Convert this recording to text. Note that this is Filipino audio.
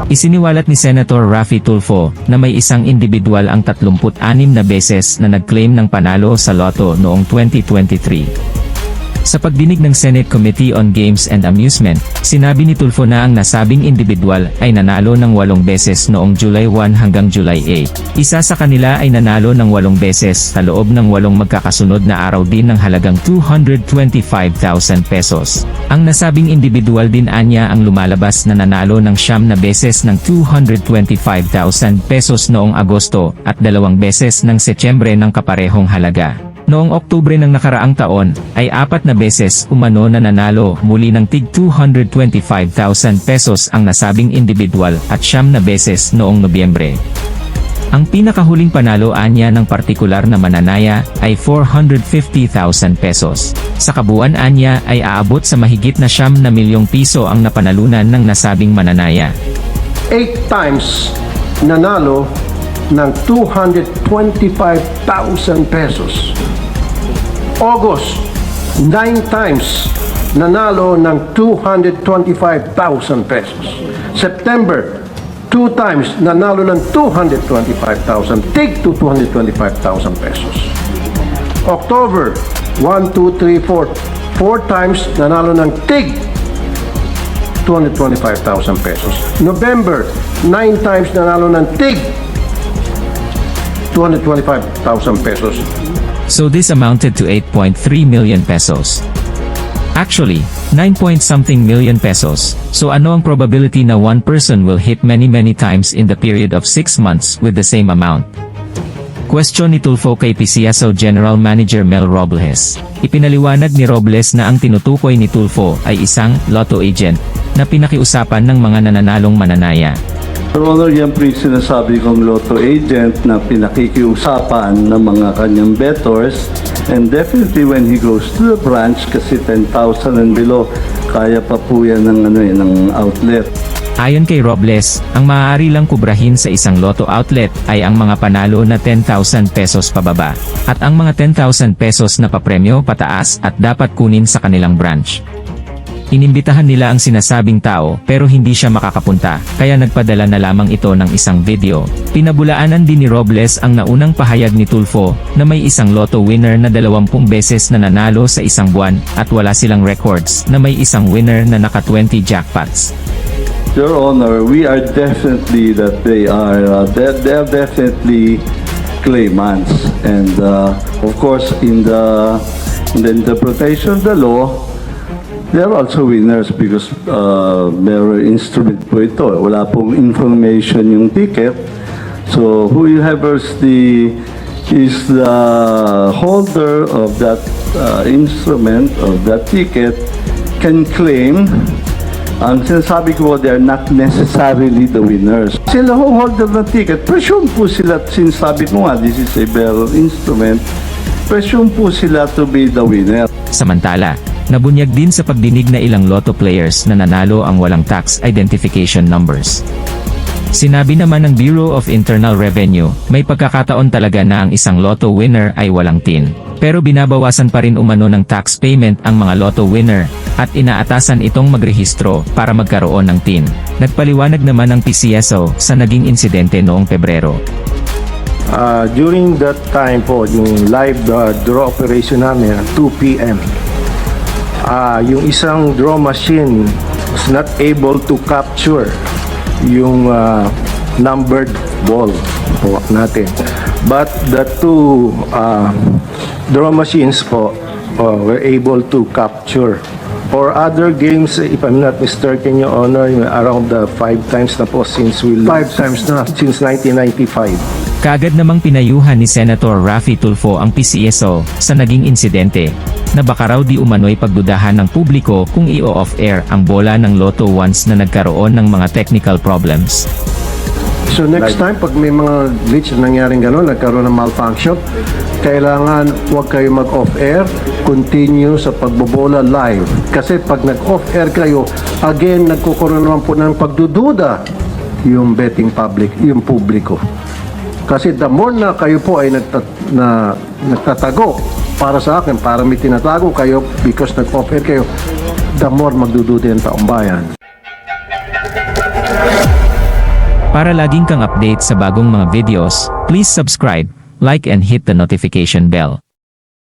Isiniwalat ni Senator Raffy Tulfo na may isang individual ang 36 na beses na nag-claim ng panalo sa loto noong 2023. Sa pagdinig ng Senate Committee on Games and Amusement, sinabi ni Tulfo na ang nasabing individual ay nanalo ng 8 beses noong July 1 hanggang July 8. Isa sa kanila ay nanalo ng 8 beses sa loob ng 8 magkakasunod na araw din ng halagang 225,000 pesos. Ang nasabing individual din anya ang lumalabas na nanalo ng 9 na beses ng 225,000 pesos noong Agosto at 2 beses ng Setyembre ng kaparehong halaga. Noong Oktubre ng nakaraang taon, ay 4 na beses umano na nanalo muli ng tig 225,000 pesos ang nasabing individual at 9 na beses noong Nobyembre. Ang pinakahuling panalo anya ng partikular na mananaya ay 450,000 pesos. Sa kabuuan anya ay aabot sa mahigit na 9 na milyong piso ang napanalunan ng nasabing mananaya. 8 times nanalo ng 225,000 pesos. August, 9 times nanalo ng 225,000 pesos. September, 2 times nanalo ng 225,000, tig to 225,000 pesos. October, 1, 2, 3, 4, 4 times nanalo ng tig 225,000 pesos. November, 9 times nanalo ng tig 225,000 pesos. So this amounted to 8.3 million pesos. Actually, 9-point-something million pesos. So ano ang probability na one person will hit many times in the period of 6 months with the same amount? Question ni Tulfo kay PCSO General Manager Mel Robles. Ipinaliwanag ni Robles na ang tinutukoy ni Tulfo ay isang lotto agent na pinakiusapan ng mga nananalong mananaya. Your Honor, yan po yung sinasabi kong lotto agent na pinakikiusapan ng mga kanyang bettors, and definitely when he goes to the branch, kasi 10,000 and below, kaya pa po yan ng outlet. Ayon kay Robles, ang maaari lang kubrahin sa isang lotto outlet ay ang mga panalo na 10,000 pesos pababa, at ang mga 10,000 pesos na papremyo pataas at dapat kunin sa kanilang branch. Inimbitahan nila ang sinasabing tao pero hindi siya makakapunta, kaya nagpadala na lamang ito ng isang video. Pinabulaanan din ni Robles ang naunang pahayag ni Tulfo na may isang lotto winner na 20 beses na nanalo sa isang buwan at wala silang records na may isang winner na naka 20 jackpots. Your Honor, we are definitely that they are definitely claimants, and of course in the interpretation of the law, they are also winners because mere instrument po ito. Wala pong information yung ticket. So whoever is the holder of that instrument, of that ticket, can claim. Ang sinasabi ko, they are not necessarily the winners. Sila who holder ng ticket, presume po sila, sinasabi ko nga, this is a bearer instrument, presume po sila to be the winner. Samantala, nabunyag din sa pagdinig na ilang lotto players na nanalo ang walang tax identification numbers. Sinabi naman ng Bureau of Internal Revenue, may pagkakataon talaga na ang isang lotto winner ay walang TIN. Pero binabawasan pa rin umano ng tax payment ang mga lotto winner, at inaatasan itong magrehistro para magkaroon ng TIN. Nagpaliwanag naman ng PCSO sa naging insidente noong Pebrero. During that time po, yung live draw operation namin at 2 p.m. Yung isang draw machine was not able to capture yung numbered ball po natin. But the 2 draw machines po were able to capture. For other games, if I'm not mistaken, Your Honor, around 5 times na po since 5 times na since 1995. Kaagad namang pinayuhan ni Senator Raffy Tulfo ang PCSO sa naging insidente, na baka raw di umano'y pagdudahan ng publiko kung i-off-air ang bola ng Lotto once na nagkaroon ng mga technical problems. So next time, pag may mga glitch na nangyaring gano'n, nagkaroon ng malfunction, kailangan huwag kayo mag-off-air, continue sa pagbobola live. Kasi pag nag-off-air kayo, again, nagkukuroon naman po ng pagdududa yung betting public, yung publiko. Kasi the more na kayo po ay nagtatago para sa akin, para may tinatago kayo because nag-off-air kayo, the more magdududa ng taong bayan. Para laging kang update sa bagong mga videos, please subscribe, like and hit the notification bell.